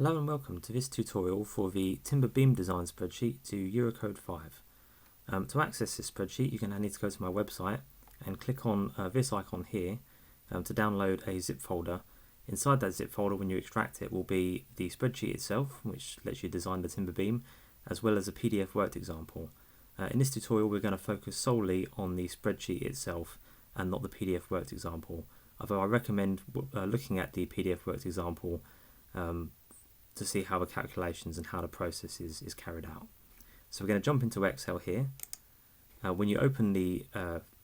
Hello and welcome to this tutorial for the timber beam design spreadsheet to Eurocode 5. To access this spreadsheet, you're going to need to go to my website and click on this icon here to download a zip folder. Inside that zip folder, when you extract it, will be the spreadsheet itself, which lets you design the timber beam, as well as a PDF worked example. In this tutorial, we're going to focus solely on the spreadsheet itself and not the PDF worked example, although I recommend looking at the PDF worked example to see how the calculations and how the process is carried out. So we're going to jump into Excel here. When you open the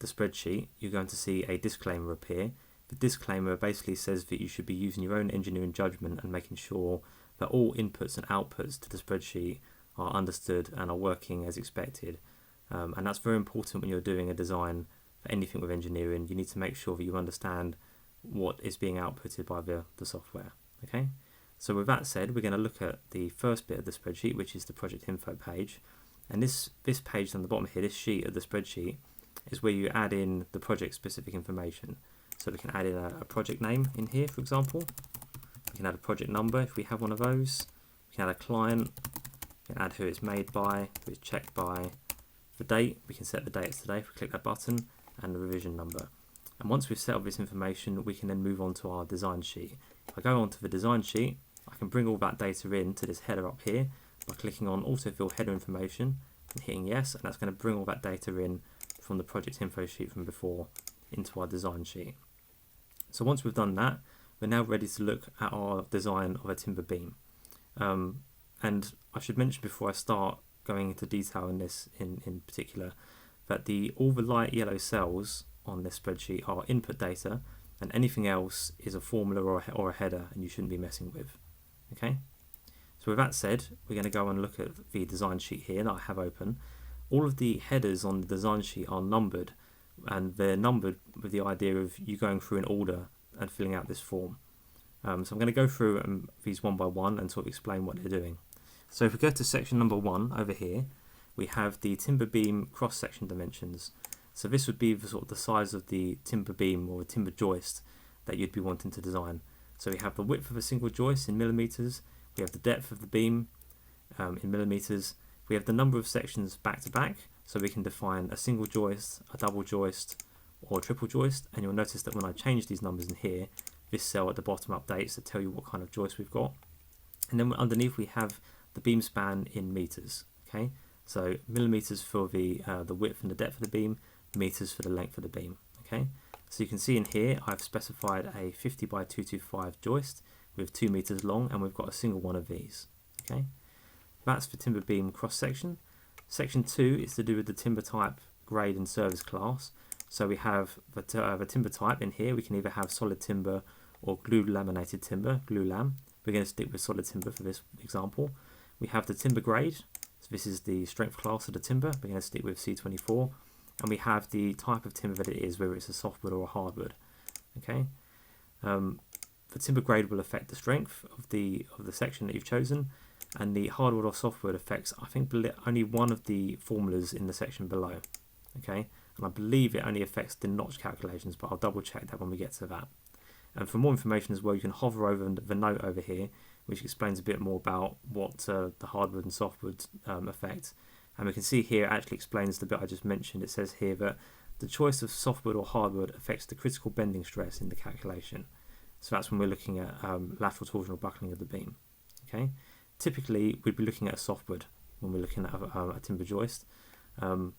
spreadsheet, you're going to see a disclaimer appear. The disclaimer basically says that you should be using your own engineering judgment and making sure that all inputs and outputs to the spreadsheet are understood and are working as expected. And that's very important when you're doing a design for anything with engineering. You need to make sure that you understand what is being outputted by the software. Okay. So with that said, we're going to look at the first bit of the spreadsheet, which is the project info page. And this page on the bottom here, this sheet of the spreadsheet, is where you add in the project specific information. So we can add in a project name in here, for example. We can add a project number if we have one of those. We can add a client. We can add who it's made by, who it's checked by. The date, we can set the date as today if we click that button, and the revision number. And once we've set up this information, we can then move on to our design sheet. If I go on to the design sheet, I can bring all that data in to this header up here by clicking on autofill header information and hitting yes, and that's going to bring all that data in from the project info sheet from before into our design sheet. So once we've done that, we're now ready to look at our design of a timber beam. And I should mention before I start going into detail in this in particular, that all the light yellow cells on this spreadsheet are input data, and anything else is a formula or a header, and you shouldn't be messing with. Okay, so with that said, we're going to go and look at the design sheet here that I have open. All of the headers on the design sheet are numbered, and they're numbered with the idea of you going through in order and filling out this form. So I'm going to go through these one by one and sort of explain what they're doing. So if we go to section number 1 over here, we have the timber beam cross-section dimensions. So this would be the size of the timber beam or a timber joist that you'd be wanting to design. So we have the width of a single joist in millimeters, we have the depth of the beam in millimeters, we have the number of sections back to back, so we can define a single joist, a double joist, or a triple joist, and you'll notice that when I change these numbers in here, this cell at the bottom updates to tell you what kind of joist we've got. And then underneath we have the beam span in meters. Okay, so millimeters for the width and the depth of the beam, meters for the length of the beam. Okay. So you can see in here I've specified a 50 by 225 joist with 2 meters long, and we've got a single one of these. Okay, that's for timber beam cross section. Section 2 is to do with the timber type, grade and service class. So we have the timber type in here. We can either have solid timber or glue laminated timber, glue lam. We're going to stick with solid timber for this example. We have the timber grade. So this is the strength class of the timber. We're going to stick with C24. And we have the type of timber that it is, whether it's a softwood or a hardwood. Okay, the timber grade will affect the strength of the section that you've chosen, and the hardwood or softwood affects, I think, only one of the formulas in the section below. Okay, and I believe it only affects the notch calculations, but I'll double check that when we get to that. And for more information as well, you can hover over the note over here, which explains a bit more about what the hardwood and softwood affect. And we can see here it actually explains the bit I just mentioned. It says here that the choice of softwood or hardwood affects the critical bending stress in the calculation. So that's when we're looking at lateral torsion or buckling of the beam. Okay, typically we'd be looking at a softwood when we're looking at a timber joist. And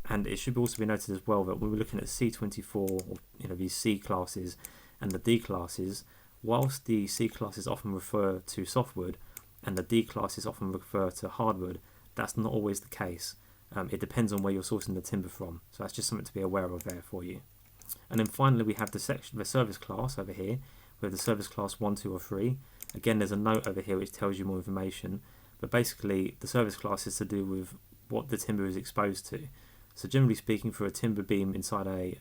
it should also be noted as well that when we're looking at C24, or these C classes and the D classes, whilst the C classes often refer to softwood and the D classes often refer to hardwood, that's not always the case. It depends on where you're sourcing the timber from. So that's just something to be aware of there for you. And then finally we have the service class over here. We have the service class 1, 2 or 3. Again, there's a note over here which tells you more information. But basically the service class is to do with what the timber is exposed to. So generally speaking, for a timber beam inside a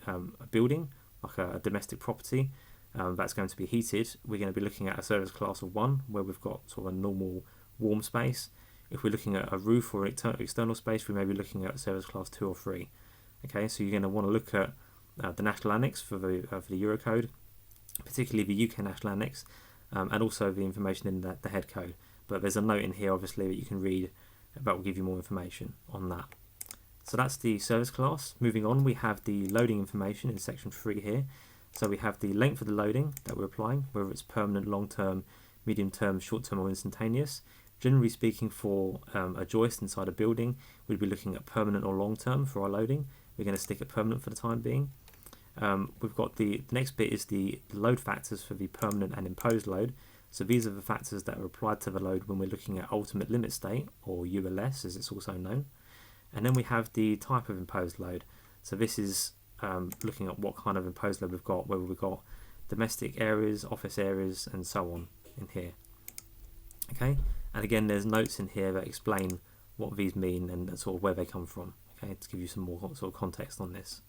building, like a domestic property, that's going to be heated, we're going to be looking at a service class of 1, where we've got sort of a normal warm space. If we're looking at a roof or an external space, we may be looking at service class 2 or 3. Okay, so you're going to want to look at the National Annex for the Eurocode, particularly the UK National Annex, and also the information in the head code. But there's a note in here obviously that you can read that will give you more information on that. So that's the service class. Moving on, we have the loading information in section 3 here. So we have the length of the loading that we're applying, whether it's permanent, long-term, medium-term, short-term or instantaneous. Generally speaking, for a joist inside a building, we'd be looking at permanent or long-term for our loading. We're going to stick at permanent for the time being. We've got the next bit is the load factors for the permanent and imposed load. So these are the factors that are applied to the load when we're looking at ultimate limit state, or ULS as it's also known. And then we have the type of imposed load. So this is looking at what kind of imposed load we've got, whether we've got domestic areas, office areas, and so on in here. Okay, and again, there's notes in here that explain what these mean and sort of where they come from. Okay, to give you some more sort of context on this.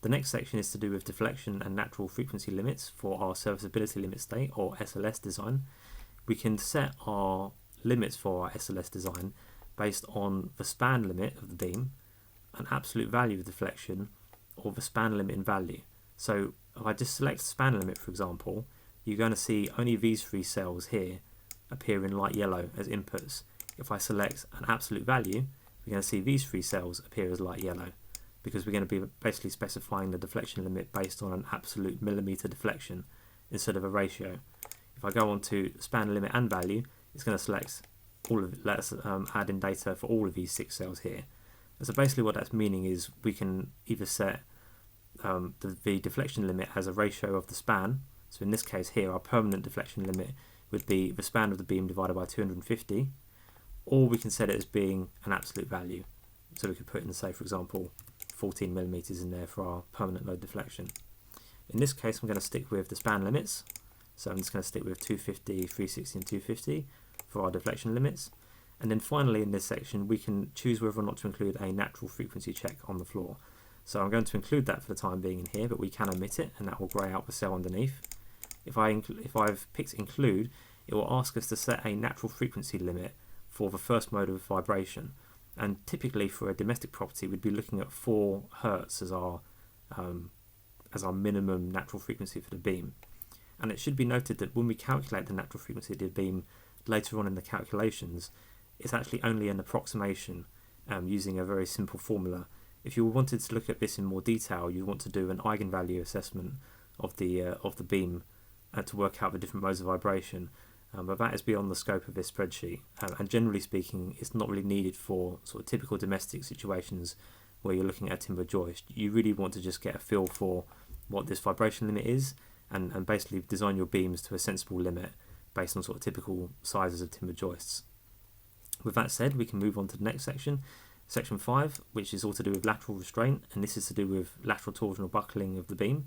The next section is to do with deflection and natural frequency limits for our serviceability limit state, or SLS design. We can set our limits for our SLS design based on the span limit of the beam, an absolute value of deflection, or the span limit in value. So if I just select span limit, for example, you're going to see only these 3 cells here appear in light yellow as inputs. If I select an absolute value, we're going to see these 3 cells appear as light yellow, because we're going to be basically specifying the deflection limit based on an absolute millimeter deflection instead of a ratio. If I go on to span limit and value, it's going to select all of it. Let's add in data for all of these 6 cells here. And so basically what that's meaning is we can either set the deflection limit as a ratio of the span. So in this case here, our permanent deflection limit would be the span of the beam divided by 250, or we can set it as being an absolute value. So we could put in, say, for example, 14 millimeters in there for our permanent load deflection. In this case, I'm going to stick with the span limits. So I'm just going to stick with 250, 360 and 250 for our deflection limits. And then finally in this section, we can choose whether or not to include a natural frequency check on the floor. So I'm going to include that for the time being in here, but we can omit it, and that will grey out the cell underneath. If I've picked include, it will ask us to set a natural frequency limit for the first mode of vibration. And typically for a domestic property, we'd be looking at 4 Hertz as our minimum natural frequency for the beam. And it should be noted that when we calculate the natural frequency of the beam later on in the calculations, it's actually only an approximation using a very simple formula. If you wanted to look at this in more detail, you want to do an eigenvalue assessment of the beam to work out the different modes of vibration. But that is beyond the scope of this spreadsheet. And generally speaking, it's not really needed for sort of typical domestic situations where you're looking at a timber joist. You really want to just get a feel for what this vibration limit is, and basically design your beams to a sensible limit based on sort of typical sizes of timber joists. With that said, we can move on to the next section, section 5, which is all to do with lateral restraint, and this is to do with lateral torsional buckling of the beam.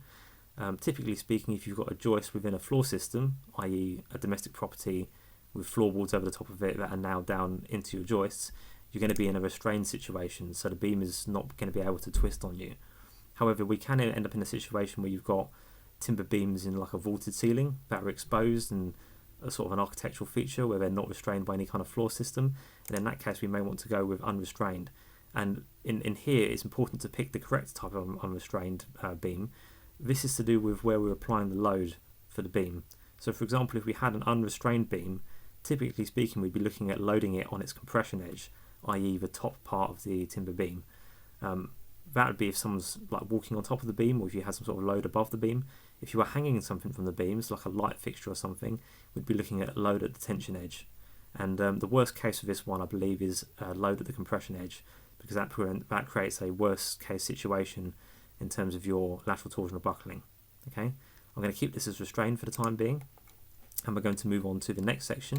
Typically speaking, if you've got a joist within a floor system, i.e. a domestic property with floorboards over the top of it that are nailed down into your joists, you're going to be in a restrained situation, so the beam is not going to be able to twist on you. However, we can end up in a situation where you've got timber beams in like a vaulted ceiling that are exposed and a sort of an architectural feature where they're not restrained by any kind of floor system, and in that case we may want to go with unrestrained. And in here it's important to pick the correct type of unrestrained beam. This is to do with where we're applying the load for the beam. So for example, if we had an unrestrained beam, typically speaking we'd be looking at loading it on its compression edge, i.e. the top part of the timber beam. That would be if someone's like walking on top of the beam, or if you had some sort of load above the beam. If you were hanging something from the beams, like a light fixture or something, we'd be looking at load at the tension edge. And the worst case for this one, I believe, is load at the compression edge, because that creates a worst case situation in terms of your lateral torsional buckling. Okay, I'm going to keep this as restrained for the time being, and we're going to move on to the next section.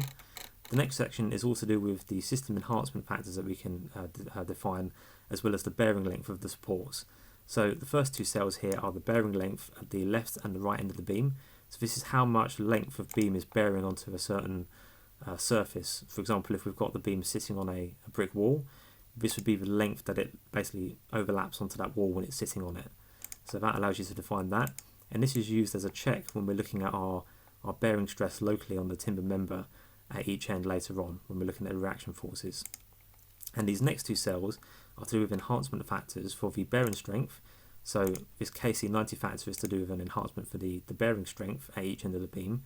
The next section is also to do with the system enhancement factors that we can define, as well as the bearing length of the supports. So the first 2 cells here are the bearing length at the left and the right end of the beam. So this is how much length of beam is bearing onto a certain surface. For example, if we've got the beam sitting on a brick wall, this would be the length that it basically overlaps onto that wall when it's sitting on it. So that allows you to define that. And this is used as a check when we're looking at our bearing stress locally on the timber member at each end later on, when we're looking at reaction forces. And these next 2 cells are to do with enhancement factors for the bearing strength. So this KC90 factor is to do with an enhancement for the bearing strength at each end of the beam.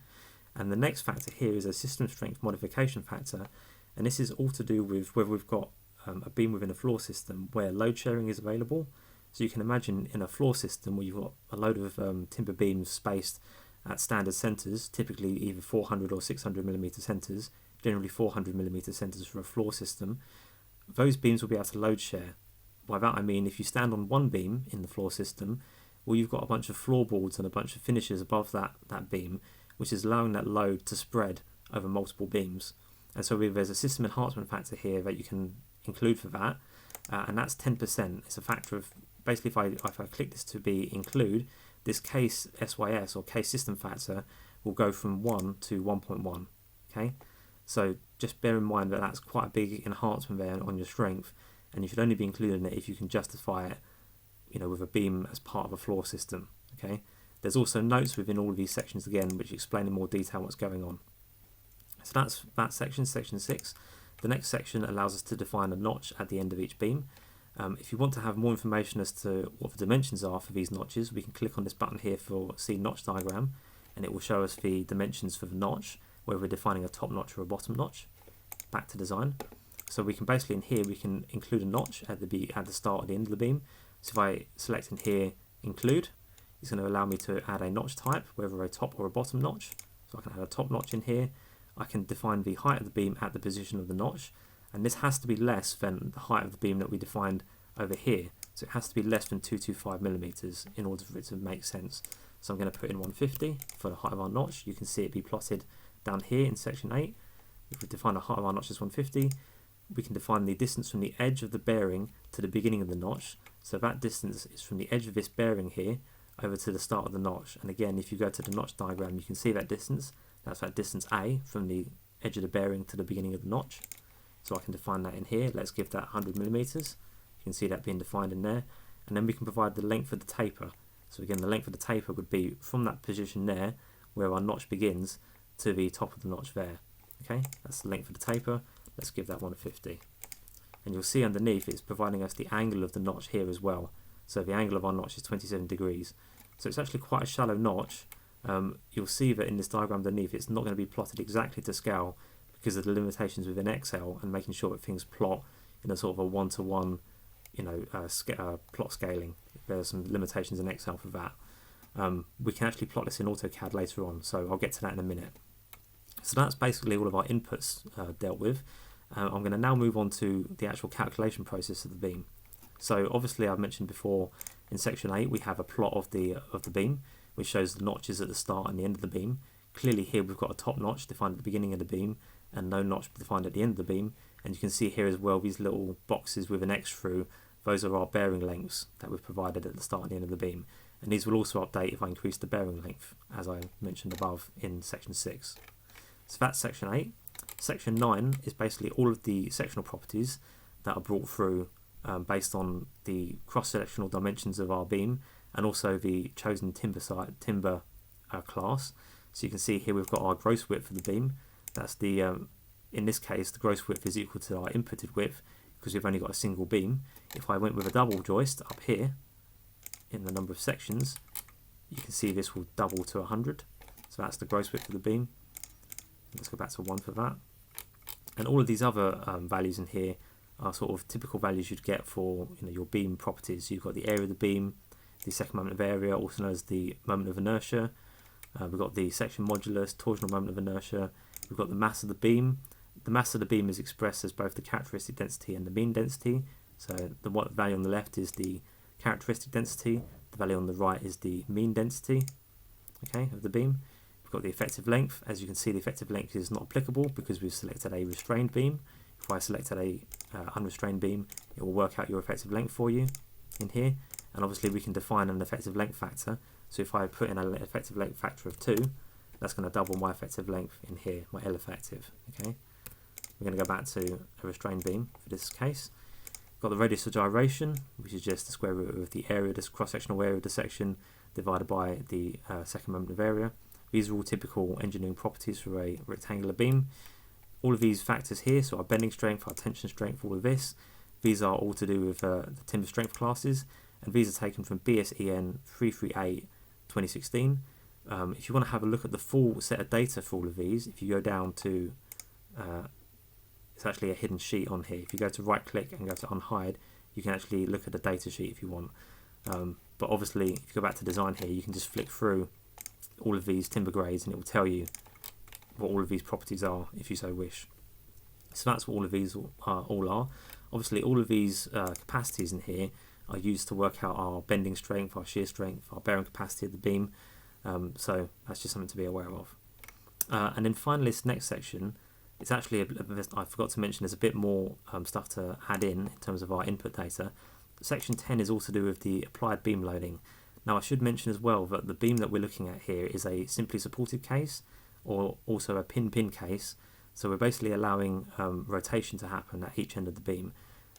And the next factor here is a system strength modification factor, and this is all to do with whether we've got a beam within a floor system where load sharing is available. So you can imagine in a floor system where you've got a load of timber beams spaced at standard centres, typically either 400 or 600 millimetre centres, generally 400 millimetre centres for a floor system. Those beams will be able to load share. By that I mean if you stand on one beam in the floor system, well, you've got a bunch of floorboards and a bunch of finishes above that beam, which is allowing that load to spread over multiple beams. And so there's a system enhancement factor here that you can include for that, and that's 10%. It's a factor of, basically if I click this to be include, this case SYS or case system factor will go from 1 to 1.1. Okay, so just bear in mind that that's quite a big enhancement there on your strength, and you should only be including it if you can justify it, with a beam as part of a floor system. Okay, there's also notes within all of these sections again which explain in more detail what's going on. So that's that section 6. The next section allows us to define a notch at the end of each beam. If you want to have more information as to what the dimensions are for these notches, we can click on this button here for see notch diagram, and it will show us the dimensions for the notch, whether we're defining a top notch or a bottom notch. Back to design. So we can basically in here we can include a notch at the start or the end of the beam. So if I select in here include, it's going to allow me to add a notch type, whether a top or a bottom notch. So I can add a top notch in here. I can define the height of the beam at the position of the notch, and this has to be less than the height of the beam that we defined over here. So it has to be less than 225 millimeters in order for it to make sense. So I'm going to put in 150 for the height of our notch. You can see it be plotted down here in section 8. If we define the height of our notch as 150, we can define the distance from the edge of the bearing to the beginning of the notch. So that distance is from the edge of this bearing here over to the start of the notch. And again, if you go to the notch diagram, you can see that distance. That's that distance A from the edge of the bearing to the beginning of the notch. So I can define that in here. Let's give that 100 millimeters. You can see that being defined in there. And then we can provide the length of the taper. So again, the length of the taper would be from that position there, where our notch begins, to the top of the notch there. Okay, that's the length of the taper. Let's give that 150. And you'll see underneath it's providing us the angle of the notch here as well. So the angle of our notch is 27 degrees. So it's actually quite a shallow notch. You'll see that in this diagram underneath it's not going to be plotted exactly to scale because of the limitations within Excel and making sure that things plot in a sort of a one-to-one plot scaling. There are some limitations in Excel for that. We can actually plot this in AutoCAD later on, so I'll get to that in a minute. So that's basically all of our inputs dealt with. I'm going to now move on to the actual calculation process of the beam. So obviously I've mentioned before in section 8 we have a plot of the beam which shows the notches at the start and the end of the beam. Clearly here we've got a top notch defined at the beginning of the beam and no notch defined at the end of the beam, and you can see here as well these little boxes with an X through. Those are our bearing lengths that we've provided at the start and the end of the beam, and these will also update if I increase the bearing length as I mentioned above in section 6. So that's section 8. Section 9 is basically all of the sectional properties that are brought through based on the cross-sectional dimensions of our beam and also the chosen timber class. So you can see here we've got our gross width for the beam. That's the in this case the gross width is equal to our inputted width because we've only got a single beam. If I went with a double joist up here in the number of sections, you can see this will double to 100. So that's the gross width of the beam. Let's go back to 1 for that. And all of these other values in here are sort of typical values you'd get for your beam properties. So you've got the area of the beam, the second moment of area, also known as the moment of inertia. We've got the section modulus, torsional moment of inertia. We've got the mass of the beam. The mass of the beam is expressed as both the characteristic density and the mean density. So the value on the left is the characteristic density. The value on the right is the mean density, okay, of the beam. We've got the effective length. As you can see, the effective length is not applicable because we've selected a restrained beam. If I selected a unrestrained beam, it will work out your effective length for you in here. And obviously we can define an effective length factor. So if I put in an effective length factor of 2, that's going to double my effective length in here, my L effective. Okay, we're going to go back to a restrained beam for this case. Got the radius of gyration, which is just the square root of the area, this cross-sectional area of the section divided by the second moment of area. These are all typical engineering properties for a rectangular beam. All of these factors here, so our bending strength, our tension strength, all of this, these are all to do with the timber strength classes, and these are taken from BSEN 338 2016. If you want to have a look at the full set of data for all of these, if you go down to, it's actually a hidden sheet on here. If you go to right click and go to unhide, you can actually look at the data sheet if you want. But obviously, if you go back to design here, you can just flick through all of these timber grades and it will tell you what all of these properties are if you so wish. So that's what all of these all are. Obviously, all of these capacities in here are used to work out our bending strength, our shear strength, our bearing capacity of the beam. So that's just something to be aware of. And then finally, this next section, it's actually, I forgot to mention, there's a bit more stuff to add in terms of our input data. Section 10 is also to do with the applied beam loading. Now I should mention as well that the beam that we're looking at here is a simply supported case, or also a pin-pin case. So we're basically allowing rotation to happen at each end of the beam.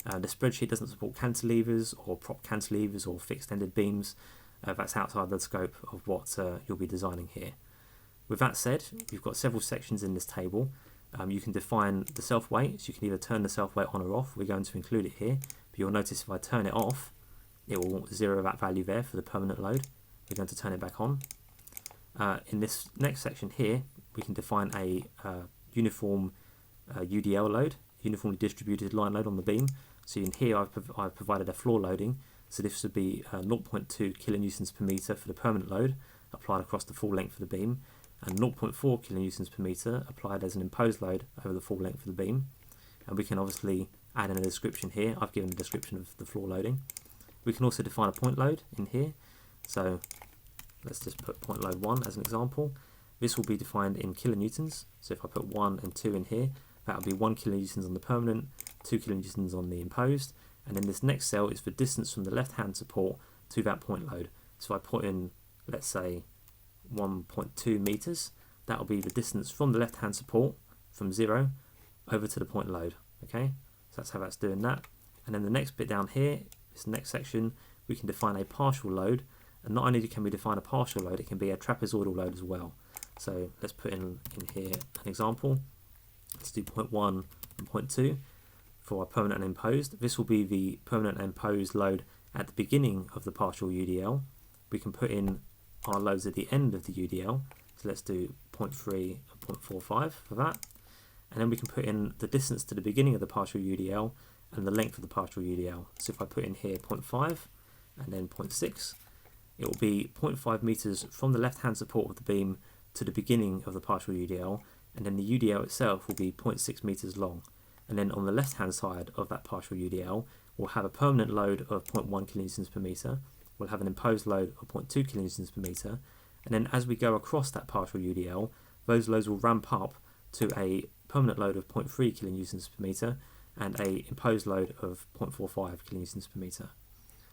The spreadsheet doesn't support cantilevers or prop cantilevers or fixed-ended beams. That's outside the scope of what you'll be designing here. With that said, you've got several sections in this table. You can define the self-weight, so you can either turn the self-weight on or off. We're going to include it here, but you'll notice if I turn it off, it will zero that value there for the permanent load. We're going to turn it back on. In this next section here, we can define a uniform UDL load, uniformly distributed line load on the beam. So in here I've provided a floor loading, so this would be 0.2 kilonewtons per meter for the permanent load applied across the full length of the beam, and 0.4 kilonewtons per meter applied as an imposed load over the full length of the beam. And we can obviously add in a description here. I've given a description of the floor loading. We can also define a point load in here. So let's just put point load 1 as an example. This will be defined in kilonewtons. So if I put 1 and 2 in here, that will be 1 kilonewtons on the permanent, 2 kilonewtons on the imposed. And then this next cell is the distance from the left-hand support to that point load. So I put in, let's say, 1.2 meters. That will be the distance from the left-hand support, from 0, over to the point load. Okay, so that's how that's doing that. And then the next bit down here, this next section, we can define a partial load. And not only can we define a partial load, it can be a trapezoidal load as well. So let's put in here an example. Let's do 0.1 and 0.2 for our permanent and imposed. This will be the permanent and imposed load at the beginning of the partial UDL. We can put in our loads at the end of the UDL. So let's do 0.3 and 0.45 for that. And then we can put in the distance to the beginning of the partial UDL and the length of the partial UDL. So if I put in here 0.5 and then 0.6, it will be 0.5 meters from the left-hand support of the beam to the beginning of the partial UDL, and then the UDL itself will be 0.6 meters long. And then on the left-hand side of that partial UDL, we'll have a permanent load of 0.1 kilonewtons per meter. We'll have an imposed load of 0.2 kilonewtons per meter. And then as we go across that partial UDL, those loads will ramp up to a permanent load of 0.3 kilonewtons per meter and a imposed load of 0.45 kilonewtons per meter.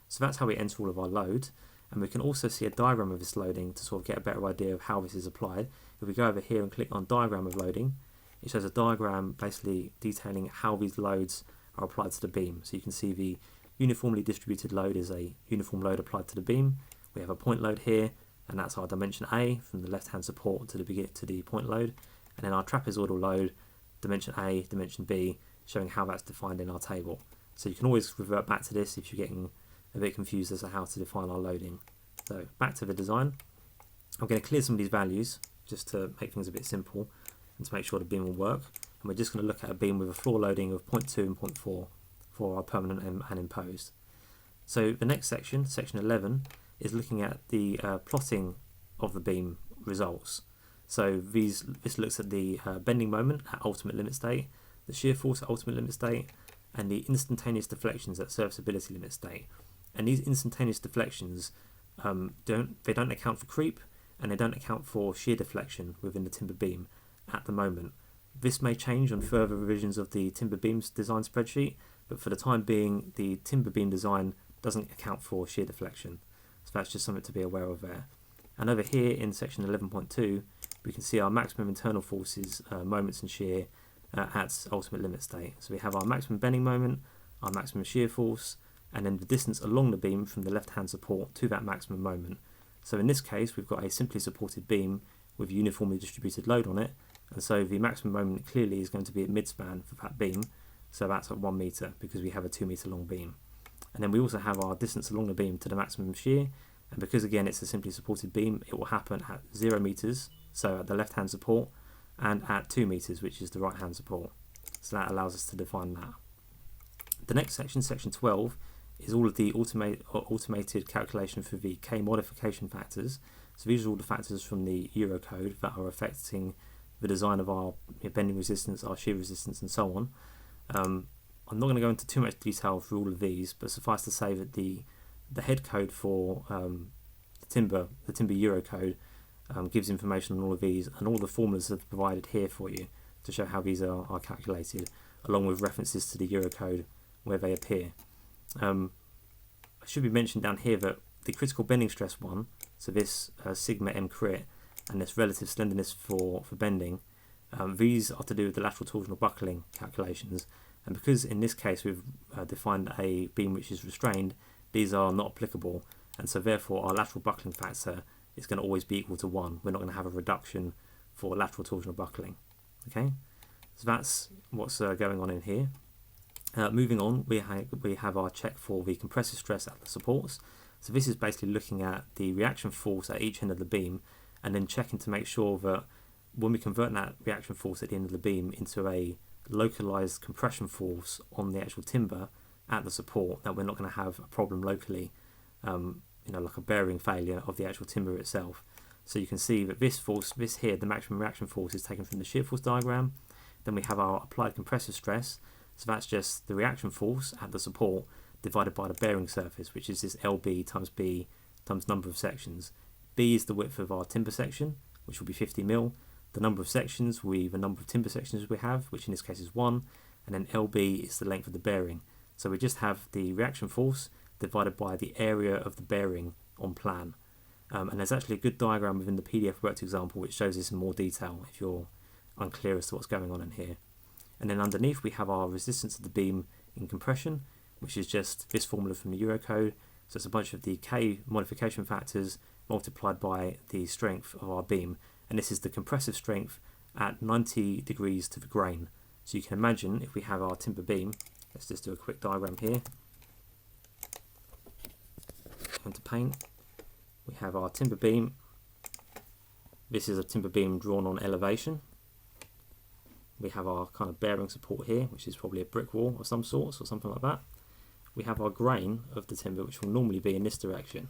So that's how we enter all of our loads. And we can also see a diagram of this loading to sort of get a better idea of how this is applied. If we go over here and click on diagram of loading, it shows a diagram basically detailing how these loads are applied to the beam. So you can see the uniformly distributed load is a uniform load applied to the beam. We have a point load here, and that's our dimension A from the left-hand support to the point load. And then our trapezoidal load, dimension A, dimension B, showing how that's defined in our table. So you can always revert back to this if you're getting a bit confused as to how to define our loading. So back to the design. I'm going to clear some of these values just to make things a bit simple and to make sure the beam will work. And we're just going to look at a beam with a floor loading of 0.2 and 0.4 for our permanent and imposed. So the next section, section 11, is looking at the plotting of the beam results. So this looks at the bending moment at ultimate limit state, the shear force at ultimate limit state, and the instantaneous deflections at serviceability limit state. And these instantaneous deflections don't account for creep, and they don't account for shear deflection within the timber beam at the moment. This may change on further revisions of the timber beams design spreadsheet, but for the time being, the timber beam design doesn't account for shear deflection. So that's just something to be aware of there. And over here in section 11.2, we can see our maximum internal forces, moments and shear at ultimate limit state. So we have our maximum bending moment, our maximum shear force, and then the distance along the beam from the left-hand support to that maximum moment. So in this case, we've got a simply supported beam with uniformly distributed load on it, and so the maximum moment clearly is going to be at midspan for that beam, so that's at 1 meter because we have a 2 meter long beam. And then we also have our distance along the beam to the maximum shear, And because again it's a simply supported beam, it will happen at 0 meters, so at the left hand support, and at 2 meters, which is the right hand support. So that allows us to define that. The next section, section 12, is all of the automated calculation for the K modification factors. So these are all the factors from the Eurocode that are affecting the design of our bending resistance, our shear resistance, and so on. I'm not going to go into too much detail for all of these, but suffice to say that the head code for the timber Eurocode gives information on all of these, and all the formulas are provided here for you to show how these are calculated, along with references to the Eurocode where they appear. It should be mentioned down here that the critical bending stress one, so this sigma m crit and this relative slenderness for bending, these are to do with the lateral torsional buckling calculations, and because in this case we've defined a beam which is restrained, these are not applicable, and so therefore our lateral buckling factor is going to always be equal to 1. We're not going to have a reduction for lateral torsional buckling. Okay, so that's what's going on in here. Moving on, we have our check for the compressive stress at the supports. So this is basically looking at the reaction force at each end of the beam, and then checking to make sure that when we convert that reaction force at the end of the beam into a localized compression force on the actual timber at the support, that we're not going to have a problem locally, like a bearing failure of the actual timber itself. So you can see that this force, this here, the maximum reaction force, is taken from the shear force diagram. Then we have our applied compressive stress. So that's just the reaction force at the support divided by the bearing surface, which is this LB times B times number of sections. B is the width of our timber section, which will be 50 mil. The number of sections will be the number of timber sections we have, which in this case is 1, and then LB is the length of the bearing. So we just have the reaction force divided by the area of the bearing on plan. And there's actually a good diagram within the PDF worked example which shows this in more detail if you're unclear as to what's going on in here. And then underneath we have our resistance of the beam in compression, which is just this formula from the Eurocode. So it's a bunch of the K modification factors multiplied by the strength of our beam. And this is the compressive strength at 90 degrees to the grain. So you can imagine if we have our timber beam, let's just do a quick diagram here. Going to paint. We have our timber beam. This is a timber beam drawn on elevation. We have our kind of bearing support here, which is probably a brick wall of some sorts or something like that. We have our grain of the timber, which will normally be in this direction.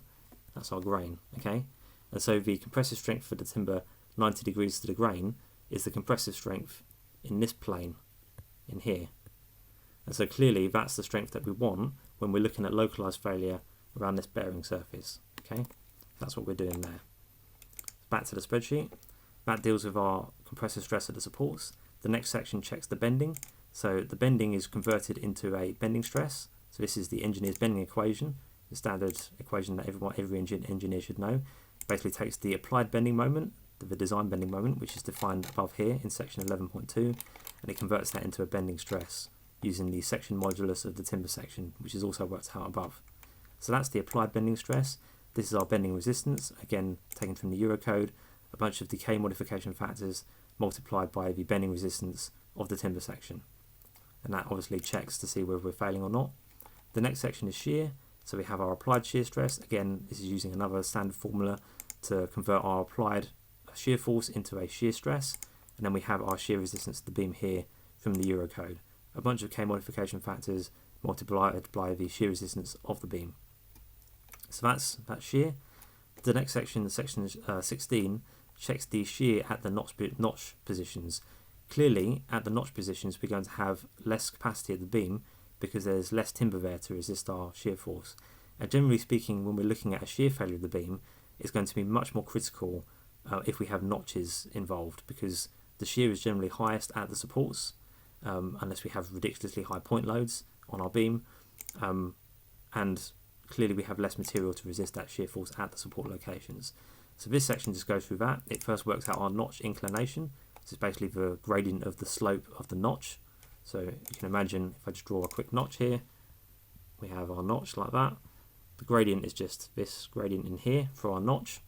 That's our grain, okay? And so the compressive strength for the timber 90 degrees to the grain is the compressive strength in this plane, in here. And so clearly that's the strength that we want when we're looking at localized failure around this bearing surface, okay? That's what we're doing there. Back to the spreadsheet. That deals with our compressive stress at the supports. The next section checks the bending. So the bending is converted into a bending stress. So this is the engineer's bending equation, the standard equation that every engineer should know. It basically takes the applied bending moment, the design bending moment, which is defined above here in section 11.2, and it converts that into a bending stress using the section modulus of the timber section, which is also worked out above. So that's the applied bending stress. This is our bending resistance, again taken from the Eurocode, a bunch of the K modification factors multiplied by the bending resistance of the timber section. And that obviously checks to see whether we're failing or not. The next section is shear. So we have our applied shear stress. Again, this is using another standard formula to convert our applied shear force into a shear stress. And then we have our shear resistance to the beam here from the Eurocode. A bunch of K modification factors multiplied by the shear resistance of the beam. So that's shear. The next section, section 16, checks the shear at the notch positions. Clearly, at the notch positions, we're going to have less capacity at the beam because there's less timber there to resist our shear force. And generally speaking, when we're looking at a shear failure of the beam, it's going to be much more critical if we have notches involved, because the shear is generally highest at the supports, unless we have ridiculously high point loads on our beam, and clearly we have less material to resist that shear force at the support locations. So this section just goes through that. It first works out our notch inclination. This is basically the gradient of the slope of the notch. So you can imagine if I just draw a quick notch here, we have our notch like that. The gradient is just this gradient in here for our notch.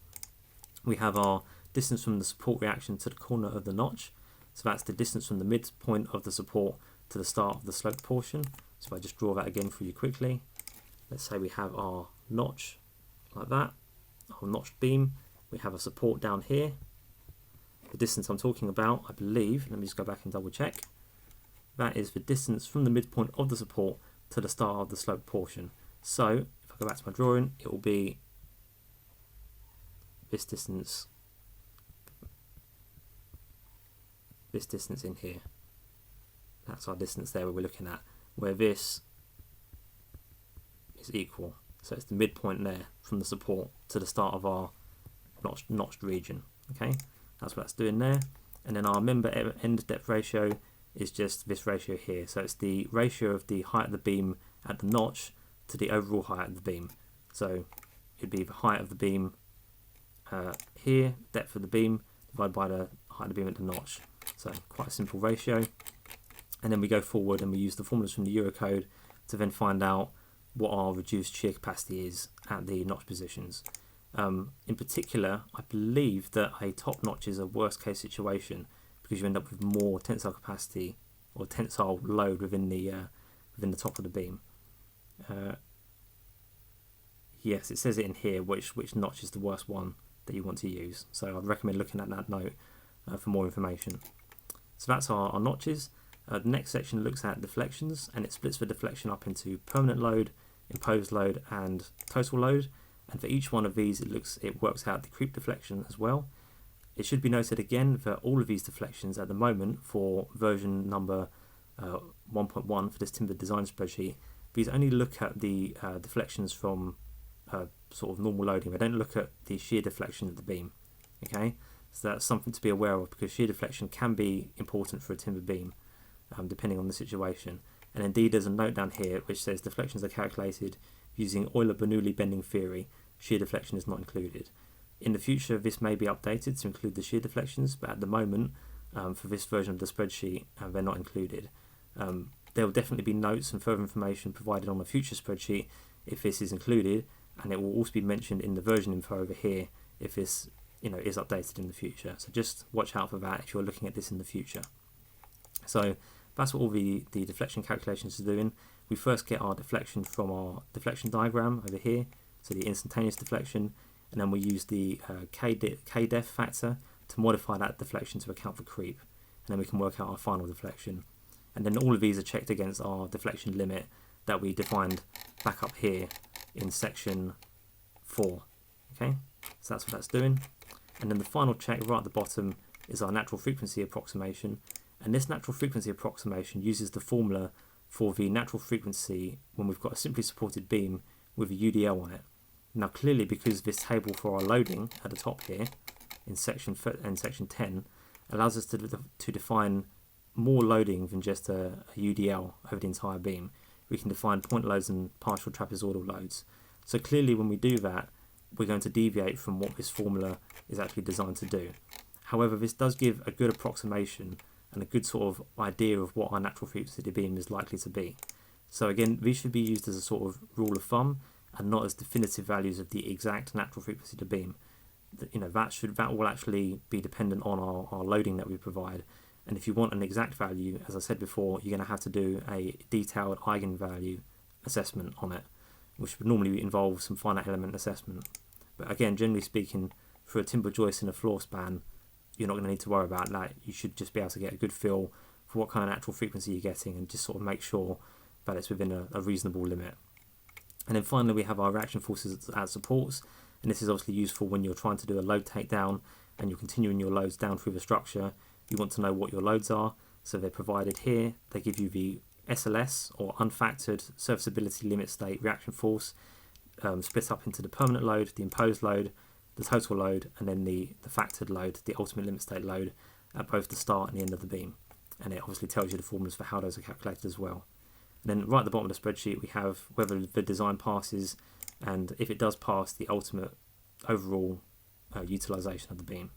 We have our distance from the support reaction to the corner of the notch. So that's the distance from the midpoint of the support to the start of the slope portion. So if I just draw that again for you quickly, let's say we have our notch like that. our notched beam, we have a support down here. The distance I'm talking about, I believe, let me just go back and double check, that is the distance from the midpoint of the support to the start of the slope portion. So if I go back to my drawing, it will be this distance in here. That's our distance there where we're looking at, where this is equal. So it's the midpoint there from the support to the start of our notched region. Okay, that's what that's doing there. And then our member end depth ratio is just this ratio here. So it's the ratio of the height of the beam at the notch to the overall height of the beam. So it'd be the height of the beam here, depth of the beam, divided by the height of the beam at the notch. So quite a simple ratio. And then we go forward and we use the formulas from the Eurocode to then find out what our reduced shear capacity is at the notch positions. In particular, I believe that a top notch is a worst case situation because you end up with more tensile capacity or tensile load within the top of the beam. Yes, it says it in here which notch is the worst one that you want to use. So I'd recommend looking at that note for more information. So that's our notches. The next section looks at deflections, and it splits the deflection up into permanent load, imposed load, and total load. And for each one of these, it works out the creep deflection as well. It should be noted again that all of these deflections at the moment for version number 1.1 for this timber design spreadsheet, these only look at the deflections from sort of normal loading. They don't look at the shear deflection of the beam. Okay, so that's something to be aware of because shear deflection can be important for a timber beam. Depending on the situation. And indeed there's a note down here which says deflections are calculated using Euler-Bernoulli bending theory. Shear deflection is not included. In the future this may be updated to include the shear deflections, but at the moment for this version of the spreadsheet they're not included. There will definitely be notes and further information provided on a future spreadsheet if this is included, and it will also be mentioned in the version info over here if this is updated in the future. So just watch out for that if you're looking at this in the future. So that's what all the deflection calculations are doing. We first get our deflection from our deflection diagram over here, so the instantaneous deflection, and then we use the K-def factor to modify that deflection to account for creep, and then we can work out our final deflection. And then all of these are checked against our deflection limit that we defined back up here in section 4. Okay, so that's what that's doing. And then the final check right at the bottom is our natural frequency approximation. And this natural frequency approximation uses the formula for the natural frequency when we've got a simply supported beam with a UDL on it. Now clearly, because this table for our loading at the top here in section 10 allows us to define more loading than just a UDL over the entire beam. We can define point loads and partial trapezoidal loads. So clearly when we do that, we're going to deviate from what this formula is actually designed to do. However, this does give a good approximation and a good sort of idea of what our natural frequency of the beam is likely to be. So again, these should be used as a sort of rule of thumb and not as definitive values of the exact natural frequency of the beam. That will actually be dependent on our loading that we provide. And if you want an exact value, as I said before, you're going to have to do a detailed eigenvalue assessment on it, which would normally involve some finite element assessment. But again, generally speaking, for a timber joist in a floor span, you're not going to need to worry about that. You should just be able to get a good feel for what kind of natural frequency you're getting and just sort of make sure that it's within a reasonable limit. And then finally we have our reaction forces as supports, and this is obviously useful when you're trying to do a load takedown and you're continuing your loads down through the structure. You want to know what your loads are, so they're provided here. They give you the SLS, or unfactored serviceability limit state reaction force, split up into the permanent load, the imposed load, the total load, and then the factored load, the ultimate limit state load, at both the start and the end of the beam. And it obviously tells you the formulas for how those are calculated as well. And then right at the bottom of the spreadsheet we have whether the design passes, and if it does pass, the ultimate overall utilization of the beam.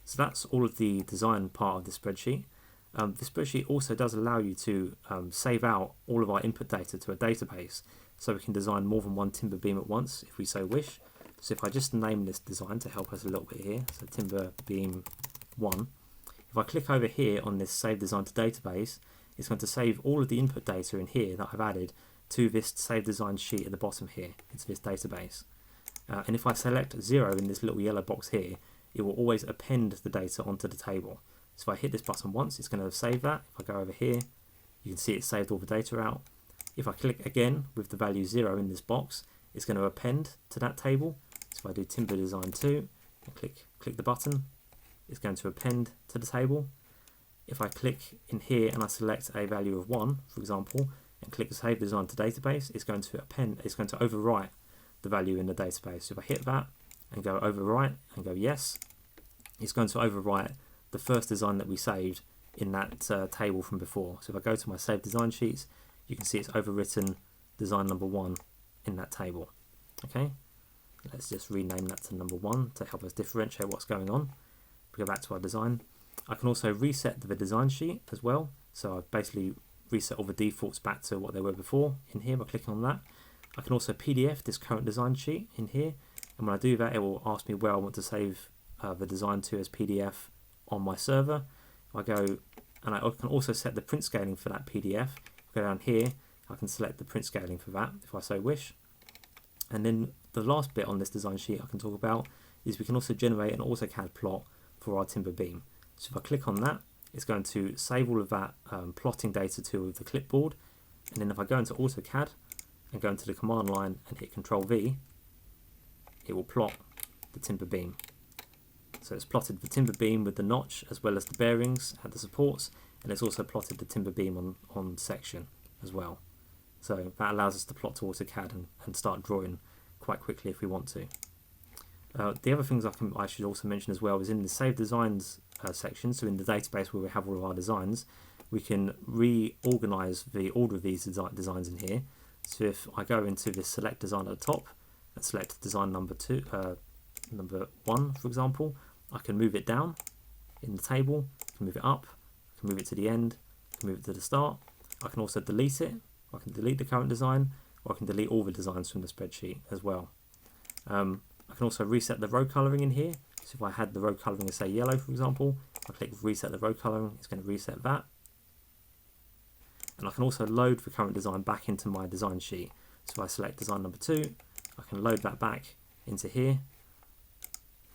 So that's all of the design part of the spreadsheet. The spreadsheet also does allow you to save out all of our input data to a database, so we can design more than one timber beam at once if we so wish. So if I just name this design to help us a little bit here, so timber beam 1, if I click over here on this save design to database, it's going to save all of the input data in here that I've added to this save design sheet at the bottom here into this database. And if I select 0 in this little yellow box here, it will always append the data onto the table. So if I hit this button once, it's going to save that. If I go over here, you can see it saved all the data out. If I click again with the value 0 in this box, it's going to append to that table. So if I do Timber Design 2 and click the button, it's going to append to the table. If I click in here and I select a value of 1, for example, and click Save Design to Database, it's going to append, it's going to overwrite the value in the database. So if I hit that and go overwrite and go yes, it's going to overwrite the first design that we saved in that table from before. So if I go to my Save Design Sheets, you can see it's overwritten design number 1 in that table. Okay, let's just rename that to number 1 to help us differentiate what's going on. If we go back to our design, I can also reset the design sheet as well. So I've basically reset all the defaults back to what they were before in here by clicking on that. I can also PDF this current design sheet in here, and when I do that, it will ask me where I want to save the design to as PDF on my server. I go and I can also set the print scaling for that PDF. Go down here, I can select the print scaling for that if I so wish. And then the last bit on this design sheet I can talk about is we can also generate an AutoCAD plot for our timber beam. So if I click on that, it's going to save all of that plotting data to the clipboard. And then if I go into AutoCAD and go into the command line and hit Control V, it will plot the timber beam. So it's plotted the timber beam with the notch as well as the bearings and the supports, and it's also plotted the timber beam on section as well. So that allows us to plot to AutoCAD and start drawing quite quickly if we want to. The other things I should also mention as well is in the Save Designs section, so in the database where we have all of our designs, we can reorganize the order of these designs in here. So if I go into this Select Design at the top and select design number 1, for example, I can move it down in the table, I can move it up, I can move it to the end, I can move it to the start. I can also delete it. I can delete the current design, or I can delete all the designs from the spreadsheet as well. I can also reset the row colouring in here. So if I had the row colouring as say yellow, for example, I click reset the row colouring, it's going to reset that. And I can also load the current design back into my design sheet. So if I select design number 2, I can load that back into here.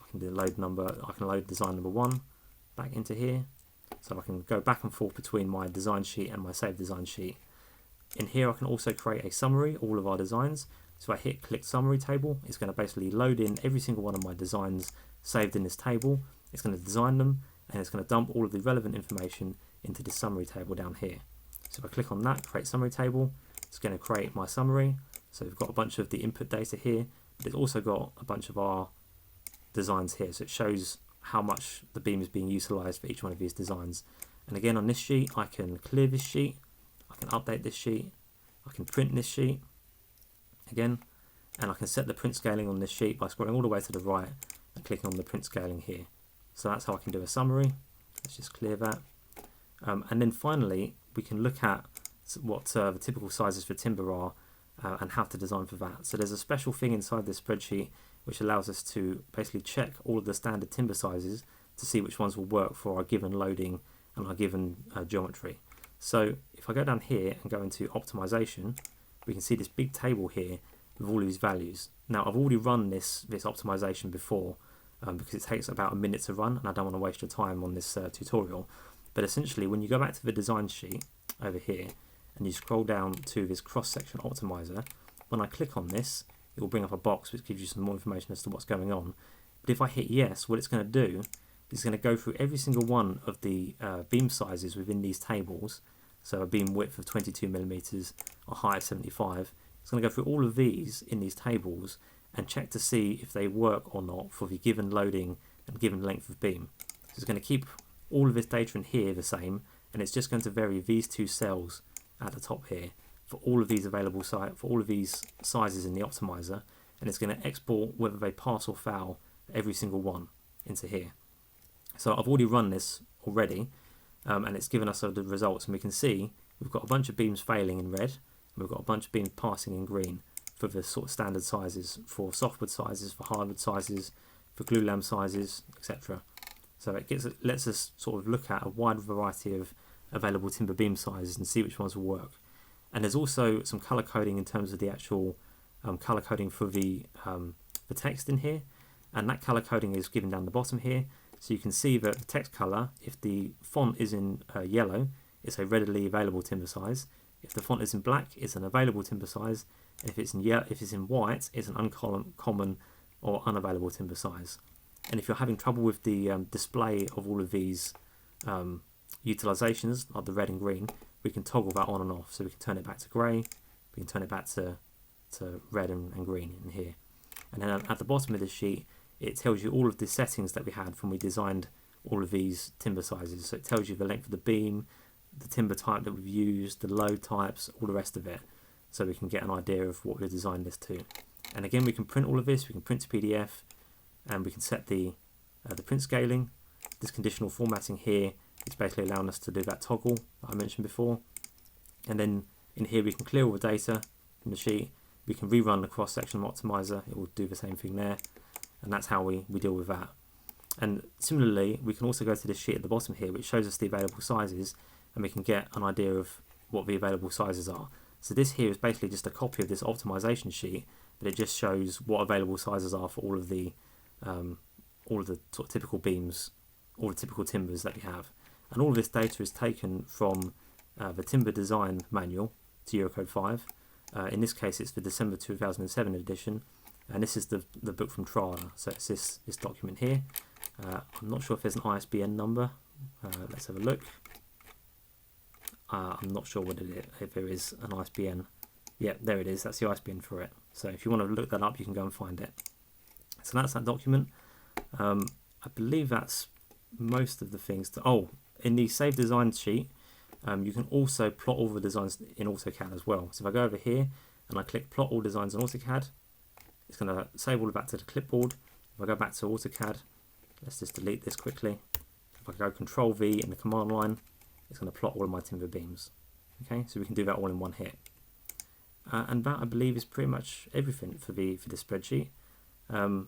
I can load design number 1 back into here. So I can go back and forth between my design sheet and my save design sheet. In here I can also create a summary, all of our designs. So if I hit click summary table, it's going to basically load in every single one of my designs saved in this table. It's going to design them, and it's going to dump all of the relevant information into this summary table down here. So if I click on that, create summary table, it's going to create my summary. So we've got a bunch of the input data here, but it's also got a bunch of our designs here. So it shows how much the beam is being utilized for each one of these designs. And again, on this sheet, I can clear this sheet, I can update this sheet, I can print this sheet again, and I can set the print scaling on this sheet by scrolling all the way to the right and clicking on the print scaling here. So that's how I can do a summary. Let's just clear that. And then finally, we can look at what the typical sizes for timber are and how to design for that. So there's a special thing inside this spreadsheet which allows us to basically check all of the standard timber sizes to see which ones will work for our given loading and our given geometry. So if I go down here and go into Optimisation, we can see this big table here with all of these values. Now I've already run this optimization before because it takes about a minute to run, and I don't want to waste your time on this tutorial. But essentially, when you go back to the design sheet over here and you scroll down to this cross-section optimizer, when I click on this, it will bring up a box which gives you some more information as to what's going on. But if I hit yes, what it's going to do is it's going to go through every single one of the beam sizes within these tables. So a beam width of 22mm, a height of 75. It's going to go through all of these in these tables and check to see if they work or not for the given loading and given length of beam. So it's going to keep all of this data in here the same, and it's just going to vary these two cells at the top here for all of these available for all of these sizes in the optimizer, and it's going to export whether they pass or fail every single one into here. So I've already run this already, and it's given us the results, and we can see we've got a bunch of beams failing in red, and we've got a bunch of beams passing in green for the sort of standard sizes, for softwood sizes, for hardwood sizes, for glue lamb sizes, etc. So it lets us sort of look at a wide variety of available timber beam sizes and see which ones will work. And there's also some color coding in terms of the actual color coding for the the text in here, and that color coding is given down the bottom here. So you can see that the text color, if the font is in yellow, it's a readily available timber size. If the font is in black, it's an available timber size. And if it's in white, it's an uncommon or unavailable timber size. And if you're having trouble with the display of all of these utilizations, like the red and green, we can toggle that on and off. So we can turn it back to grey, we can turn it back to red and green in here. And then at the bottom of this sheet, it tells you all of the settings that we had when we designed all of these timber sizes. So it tells you the length of the beam, the timber type that we've used, the load types, all the rest of it, so we can get an idea of what we've designed this to. And again, we can print all of this, we can print to PDF, and we can set the print scaling. This conditional formatting here is basically allowing us to do that toggle that I mentioned before. And then in here we can clear all the data from the sheet. We can rerun the cross-sectional optimizer, it will do the same thing there, and that's how we deal with that. And similarly, we can also go to this sheet at the bottom here, which shows us the available sizes, and we can get an idea of what the available sizes are. So this here is basically just a copy of this optimization sheet, but it just shows what available sizes are for all of the sort of typical beams, all the typical timbers that we have. And all of this data is taken from the timber design manual to Eurocode 5. In this case, it's the December 2007 edition, and this is the book from Trial. So it's this document here. I'm not sure if there's an ISBN number. Let's have a look. I'm not sure if there is an ISBN. Yeah, there it is. That's the ISBN for it. So if you want to look that up, you can go and find it. So that's that document. I believe that's most of the things. In the Save Design sheet, you can also plot all the designs in AutoCAD as well. So if I go over here and I click Plot All Designs in AutoCAD, it's going to save all of that to the clipboard. If I go back to AutoCAD, let's just delete this quickly. If I go Control V in the command line, it's going to plot all of my timber beams. Okay, so we can do that all in one hit. And that, I believe, is pretty much everything for this spreadsheet. I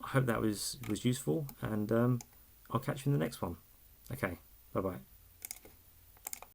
hope that was useful, and I'll catch you in the next one. Okay, bye bye.